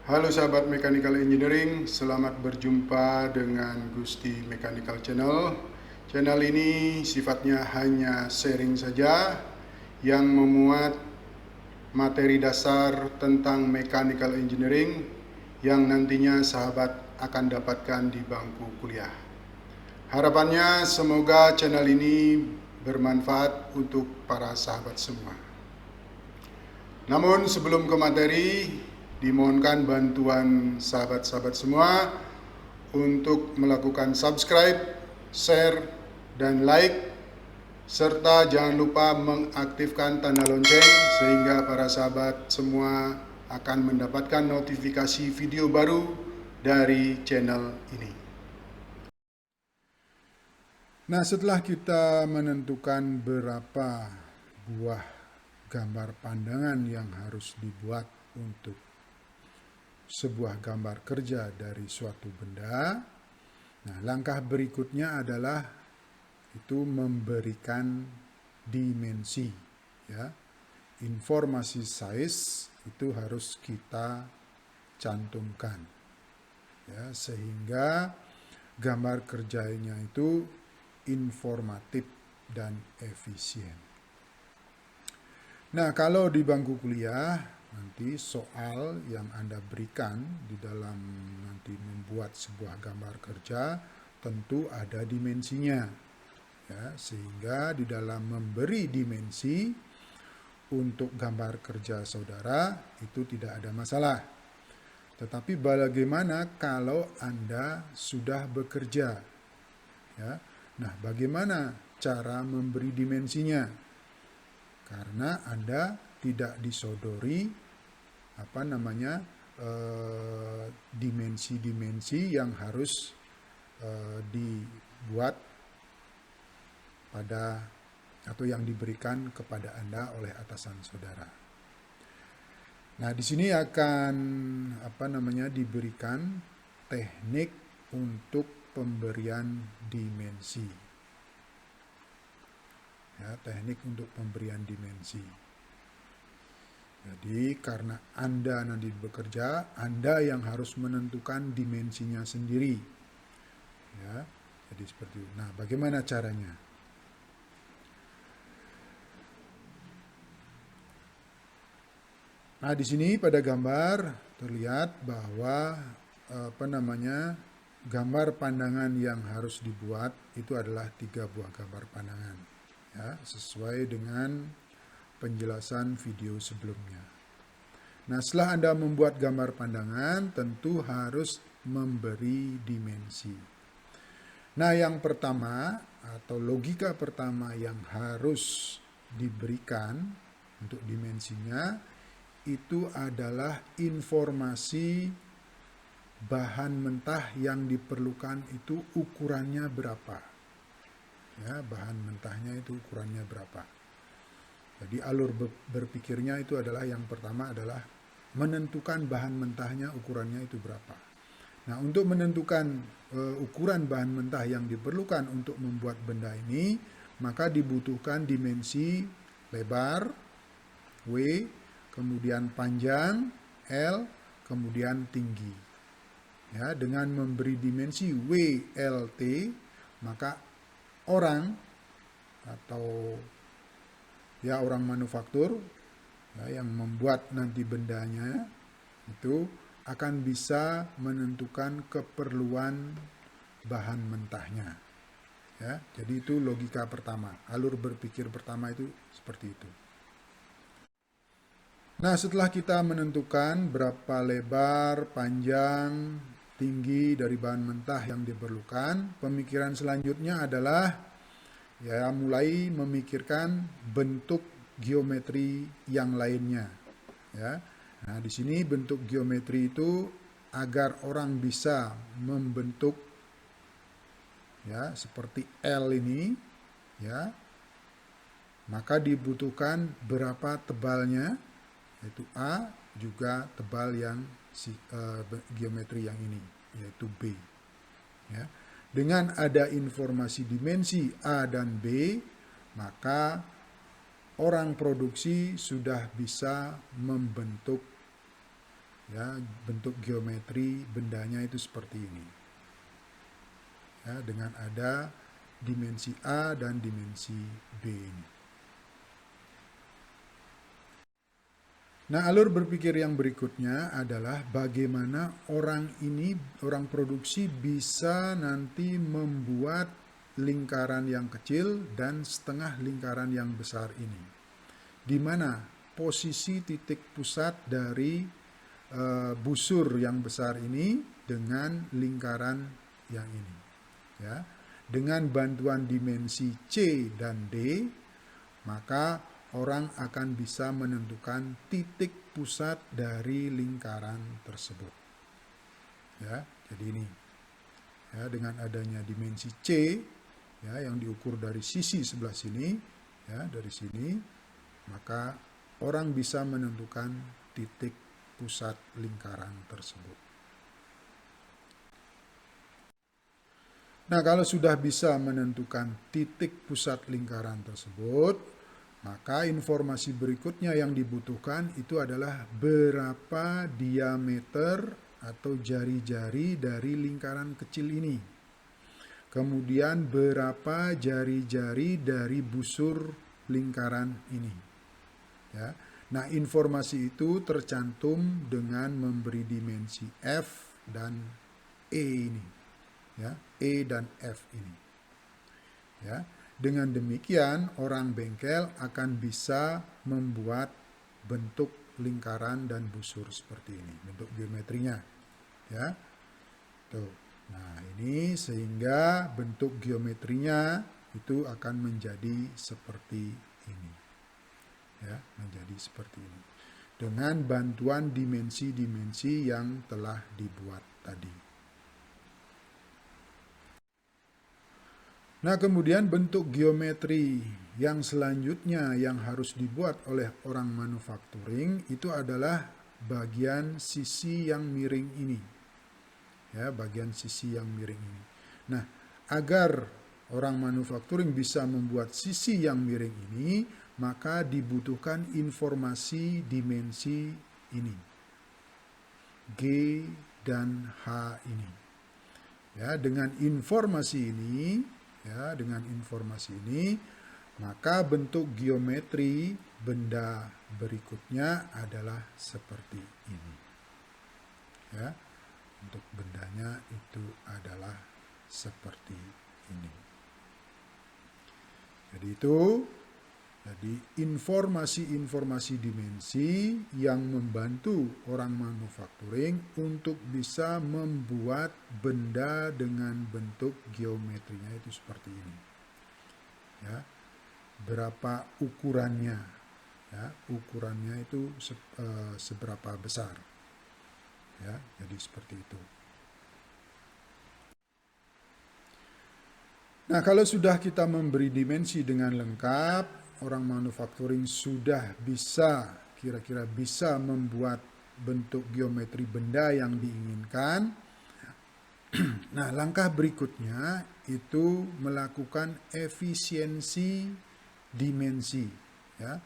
Halo sahabat Mechanical Engineering, selamat berjumpa dengan Gusti Mechanical Channel. Channel ini sifatnya hanya sharing saja yang memuat materi dasar tentang Mechanical Engineering yang nantinya sahabat akan dapatkan di bangku kuliah. Harapannya semoga channel ini bermanfaat untuk para sahabat semua. Namun sebelum ke materi, dimohonkan bantuan sahabat-sahabat semua untuk melakukan subscribe, share, dan like, serta jangan lupa mengaktifkan tanda lonceng sehingga para sahabat semua akan mendapatkan notifikasi video baru dari channel ini. Nah, setelah kita menentukan berapa buah gambar pandangan yang harus dibuat untuk sebuah gambar kerja dari suatu benda, nah langkah berikutnya adalah itu memberikan dimensi, ya. Informasi size itu harus kita cantumkan, ya, sehingga gambar kerjanya itu informatif dan efisien. Nah, kalau di bangku kuliah, nanti soal yang Anda berikan di dalam nanti membuat sebuah gambar kerja tentu ada dimensinya, ya, sehingga di dalam memberi dimensi untuk gambar kerja saudara itu tidak ada masalah. Tetapi bagaimana kalau Anda sudah bekerja, ya? Nah, bagaimana cara memberi dimensinya? Karena Anda tidak disodori dimensi-dimensi yang harus dibuat pada atau yang diberikan kepada Anda oleh atasan saudara. Nah, di sini akan diberikan teknik untuk pemberian dimensi. Ya, teknik untuk pemberian dimensi. Jadi karena Anda nanti bekerja, Anda yang harus menentukan dimensinya sendiri. Ya, jadi seperti itu. Nah, bagaimana caranya? Nah, di sini pada gambar terlihat bahwa gambar pandangan yang harus dibuat itu adalah 3 buah gambar pandangan, ya, sesuai dengan penjelasan video sebelumnya. Nah, setelah Anda membuat gambar pandangan, tentu harus memberi dimensi. Nah, yang pertama atau logika pertama yang harus diberikan untuk dimensinya itu adalah informasi bahan mentah yang diperlukan itu ukurannya berapa. Ya, bahan mentahnya itu ukurannya berapa. Jadi alur berpikirnya itu adalah yang pertama adalah menentukan bahan mentahnya ukurannya itu berapa. Nah, untuk menentukan ukuran bahan mentah yang diperlukan untuk membuat benda ini, maka dibutuhkan dimensi lebar W, kemudian panjang L, kemudian tinggi. Ya, dengan memberi dimensi W, L, T, maka orang atau ya orang manufaktur, ya, yang membuat nanti bendanya itu akan bisa menentukan keperluan bahan mentahnya. Ya, jadi itu logika pertama, alur berpikir pertama itu seperti itu. Nah, setelah kita menentukan berapa lebar, panjang, tinggi dari bahan mentah yang diperlukan, pemikiran selanjutnya adalah ya mulai memikirkan bentuk geometri yang lainnya. Ya. Nah, di sini bentuk geometri itu agar orang bisa membentuk ya seperti L ini, ya, maka dibutuhkan berapa tebalnya, yaitu A, juga tebal yang geometri yang ini, yaitu B. Ya. Dengan ada informasi dimensi A dan B, maka orang produksi sudah bisa membentuk Ya, bentuk geometri bendanya itu seperti ini. Ya, dengan ada dimensi A dan dimensi B ini. Nah, alur berpikir yang berikutnya adalah bagaimana orang produksi bisa nanti membuat lingkaran yang kecil dan setengah lingkaran yang besar ini. Di mana posisi titik pusat dari busur yang besar ini dengan lingkaran yang ini. Ya. Dengan bantuan dimensi C dan D, maka orang akan bisa menentukan titik pusat dari lingkaran tersebut. Ya, jadi ini. Ya, dengan adanya dimensi C, ya, yang diukur dari sisi sebelah sini, ya, dari sini, maka orang bisa menentukan titik pusat lingkaran tersebut. Nah, kalau sudah bisa menentukan titik pusat lingkaran tersebut, maka informasi berikutnya yang dibutuhkan itu adalah berapa diameter atau jari-jari dari lingkaran kecil ini. Kemudian berapa jari-jari dari busur lingkaran ini. Ya. Nah, informasi itu tercantum dengan memberi dimensi F dan E ini. Ya, E dan F ini. Ya. Dengan demikian, orang bengkel akan bisa membuat bentuk lingkaran dan busur seperti ini, bentuk geometrinya. Ya. Tuh. Nah, ini sehingga bentuk geometrinya itu akan menjadi seperti ini. Ya, menjadi seperti ini. Dengan bantuan dimensi-dimensi yang telah dibuat tadi. Nah, kemudian bentuk geometri yang selanjutnya yang harus dibuat oleh orang manufacturing itu adalah bagian sisi yang miring ini. Ya, bagian sisi yang miring ini. Nah, agar orang manufacturing bisa membuat sisi yang miring ini, maka dibutuhkan informasi dimensi ini. G dan H ini. Ya, dengan informasi ini, maka bentuk geometri benda berikutnya adalah seperti ini. Ya, untuk bendanya itu adalah seperti ini. Jadi informasi-informasi dimensi yang membantu orang manufacturing untuk bisa membuat benda dengan bentuk geometrinya itu seperti ini. Ya, berapa ukurannya? Ya, ukurannya itu seberapa besar? Ya, jadi seperti itu. Nah, kalau sudah kita memberi dimensi dengan lengkap, orang manufacturing sudah bisa kira-kira bisa membuat bentuk geometri benda yang diinginkan. Nah, langkah berikutnya itu melakukan efisiensi dimensi. Ya.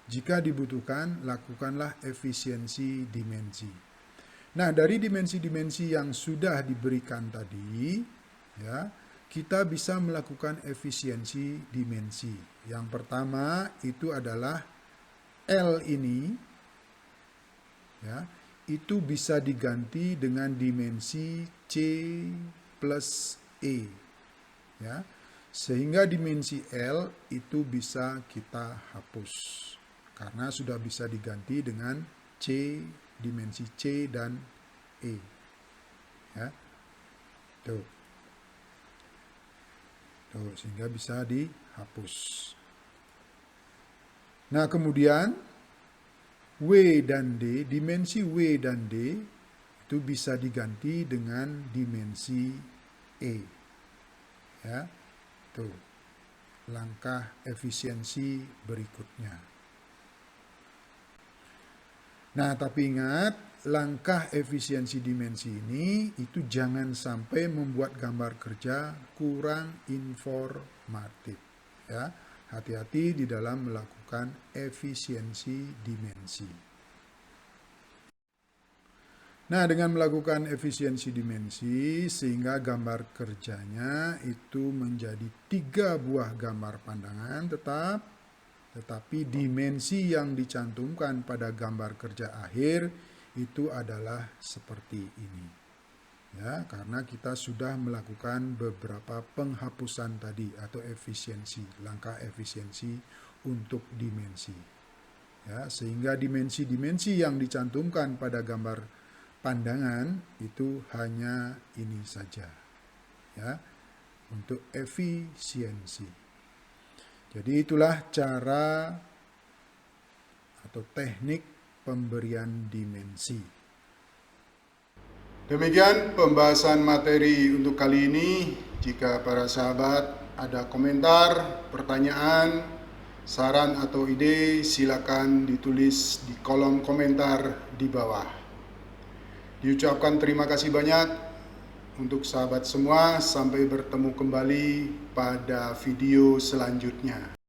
Jika dibutuhkan, lakukanlah efisiensi dimensi. Nah, dari dimensi-dimensi yang sudah diberikan tadi, ya, kita bisa melakukan efisiensi dimensi. Yang pertama itu adalah L ini, ya, itu bisa diganti dengan dimensi C plus E. Ya, sehingga dimensi L itu bisa kita hapus. Karena sudah bisa diganti dengan C, dimensi C dan E. Ya, tuh. Sehingga bisa dihapus. Nah, kemudian W dan D, dimensi W dan D itu bisa diganti dengan dimensi E. Ya, tuh. Langkah efisiensi berikutnya. Nah, tapi ingat, langkah efisiensi dimensi ini itu jangan sampai membuat gambar kerja kurang informatif. Ya, hati-hati di dalam melakukan efisiensi dimensi. Nah, dengan melakukan efisiensi dimensi, sehingga gambar kerjanya itu menjadi 3 buah gambar pandangan tetapi dimensi yang dicantumkan pada gambar kerja akhir itu adalah seperti ini. Ya, karena kita sudah melakukan beberapa penghapusan tadi atau efisiensi, langkah efisiensi untuk dimensi. Ya, sehingga dimensi-dimensi yang dicantumkan pada gambar pandangan itu hanya ini saja. Ya, untuk efisiensi. Jadi itulah cara atau teknik pemberian dimensi. Demikian pembahasan materi untuk kali ini. Jika para sahabat ada komentar, pertanyaan, saran atau ide, silakan ditulis di kolom komentar di bawah. Diucapkan terima kasih banyak untuk sahabat semua. Sampai bertemu kembali pada video selanjutnya.